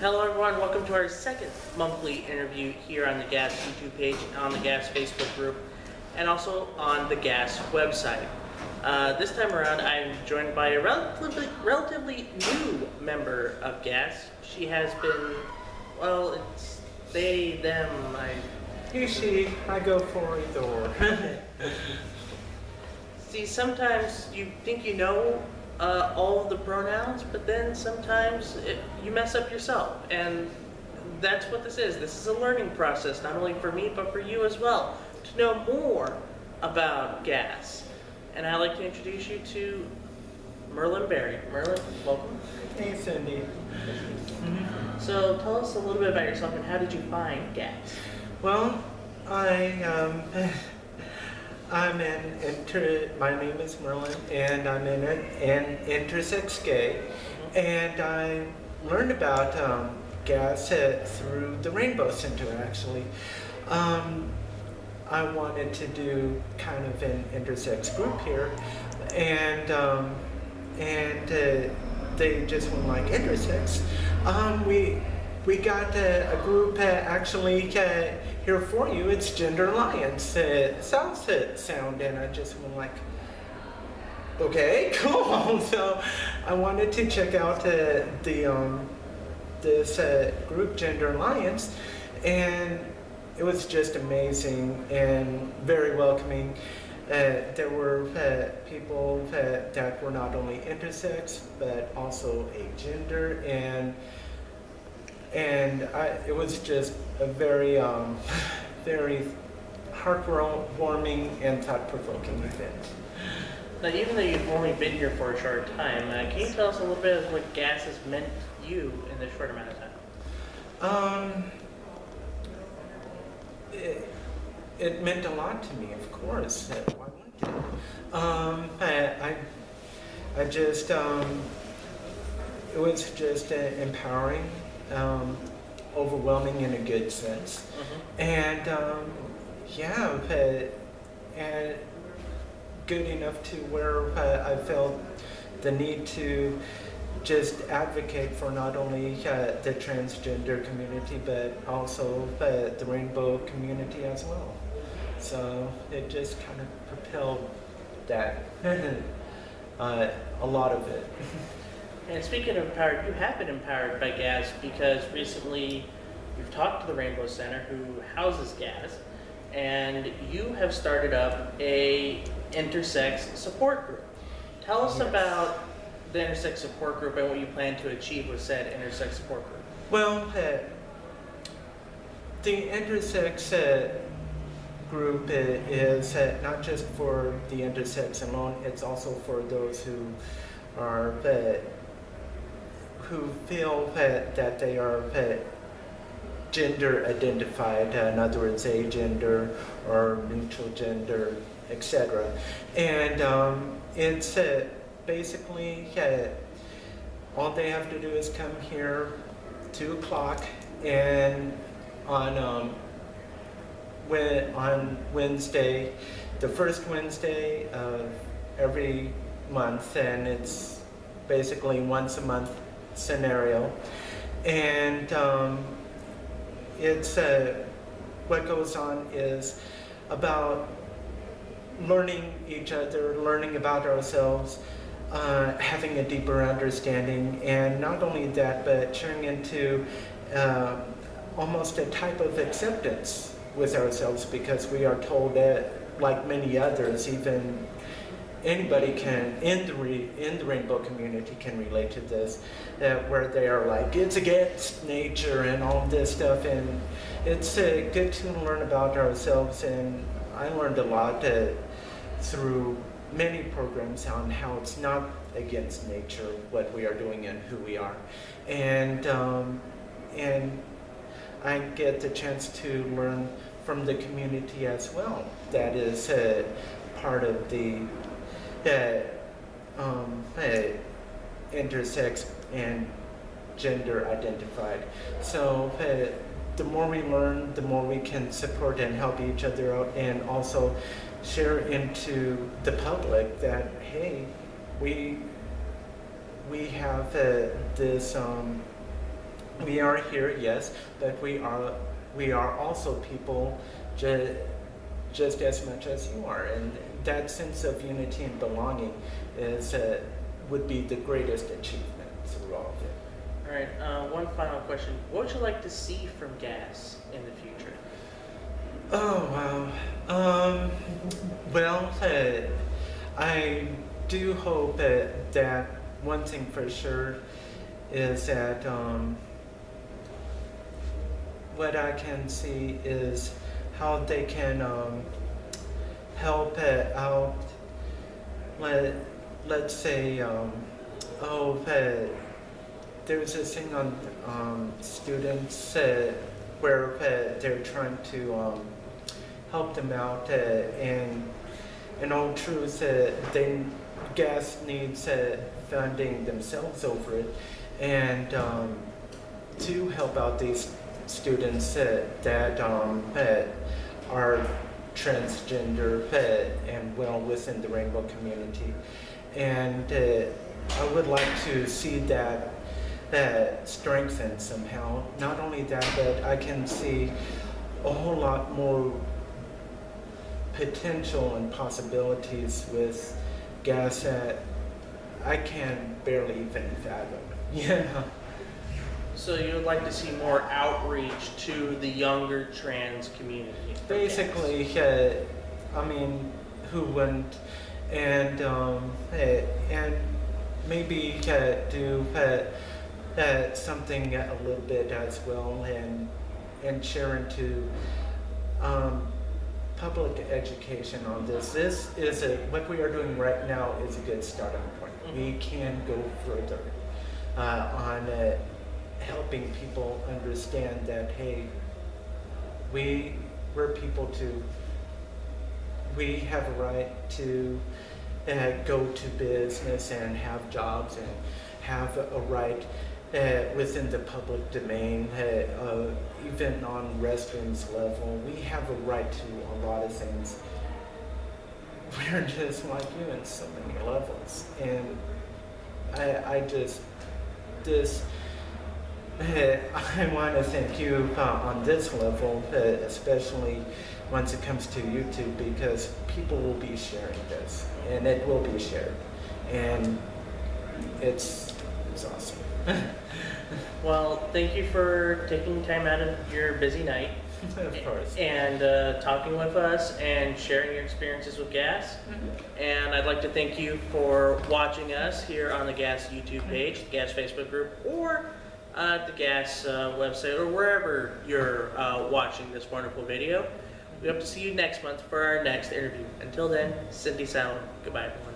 Hello everyone, welcome to our second monthly interview here on the G.A.S.S YouTube page, on the G.A.S.S Facebook group, and also on the G.A.S.S website. This time around I'm joined by a relatively new member of G.A.S.S. She has been, well, it's they, them, he, she, I go for either. See, sometimes you think you know all of the pronouns, but then sometimes you mess up yourself, and that's what this is. This is a learning process, not only for me, but for you as well, to know more about G.A.S.S. And I'd like to introduce you to Merlin Berry. Merlin, welcome. Hey, Cyndi. So tell us a little bit about yourself and how did you find G.A.S.S? Well, my name is Merlin, and I'm an intersex gay, and I learned about G.A.S.S through the Rainbow Center, actually. I wanted to do kind of an intersex group here, and they just went like intersex. We got a group actually here for you. It's Gender Alliance. Sounds sound, and I just went like, okay, cool. So I wanted to check out this group, Gender Alliance, and it was just amazing and very welcoming. There were people that were not only intersex but also agender, and it was just a very very heartwarming and thought-provoking event. Now, even though you've only been here for a short time, can you tell us a little bit of what G.A.S.S has meant to you in this short amount of time? It meant a lot to me, of course. Why wouldn't it? I just, it was just empowering, overwhelming in a good sense. And yeah, and good enough to where I felt the need to just advocate for not only the transgender community, but also the rainbow community as well. So it just kind of propelled that, a lot of it. And speaking of empowered, you have been empowered by G.A.S.S because recently you've talked to the Rainbow Center, who houses G.A.S.S, and you have started up a intersex support group. Tell us about the intersex support group and what you plan to achieve with said intersex support group. Well, the intersex group is not just for the intersex alone, it's also for those who are who feel that they are gender identified, in other words, agender or neutral gender, etc. And it's basically all they have to do is come here 2 o'clock and on Wednesday, the first Wednesday of every month, and it's basically once a month scenario. And it's what goes on is about learning each other, learning about ourselves, having a deeper understanding, and not only that, but turning into almost a type of acceptance with ourselves, because we are told that, like many others, even anybody can in the rainbow community can relate to this, where they are like, it's against nature and all this stuff, and it's good to learn about ourselves. And I learned a lot through many programs on how it's not against nature what we are doing and who we are, and I get the chance to learn from the community as well. That is part of the intersex and gender identified. So the more we learn, the more we can support and help each other out, and also share into the public that, hey, we have this We are here, yes, but we are also people just as much as you are, and that sense of unity and belonging is would be the greatest achievement through all of it. All right, one final question. What would you like to see from G.A.S. in the future? Oh wow. Well, I do hope that one thing for sure is that what I can see is how they can help out. Let's say, there's this thing on students where they're trying to help them out, and in all truth, they G.A.S. needs funding themselves over it, and to help out these students that are transgender and well within the rainbow community. And I would like to see that strengthened somehow. Not only that, but I can see a whole lot more potential and possibilities with G.A.S. that I can barely even fathom. Yeah. So you would like to see more outreach to the younger trans community? from Basically, G.A.S.? I mean, who wouldn't? And maybe do something a little bit as well, and share into public education on this. This is what we are doing right now is a good starting point. We can go further on helping people understand that, hey, we're people too. We have a right to go to business and have jobs and have a right within the public domain, even on restrooms level. We have a right to a lot of things. We're just like you in so many levels. And I want to thank you on this level, especially once it comes to YouTube, because people will be sharing this, and it will be shared, and it's awesome. Well, thank you for taking time out of your busy night. Of course. And talking with us and sharing your experiences with G.A.S. And I'd like to thank you for watching us here on the G.A.S. YouTube page, the G.A.S. Facebook group, or the G.A.S. website, or wherever you're watching this wonderful video. We hope to see you next month for our next interview. Until then, Cyndi Sound. Goodbye, everyone.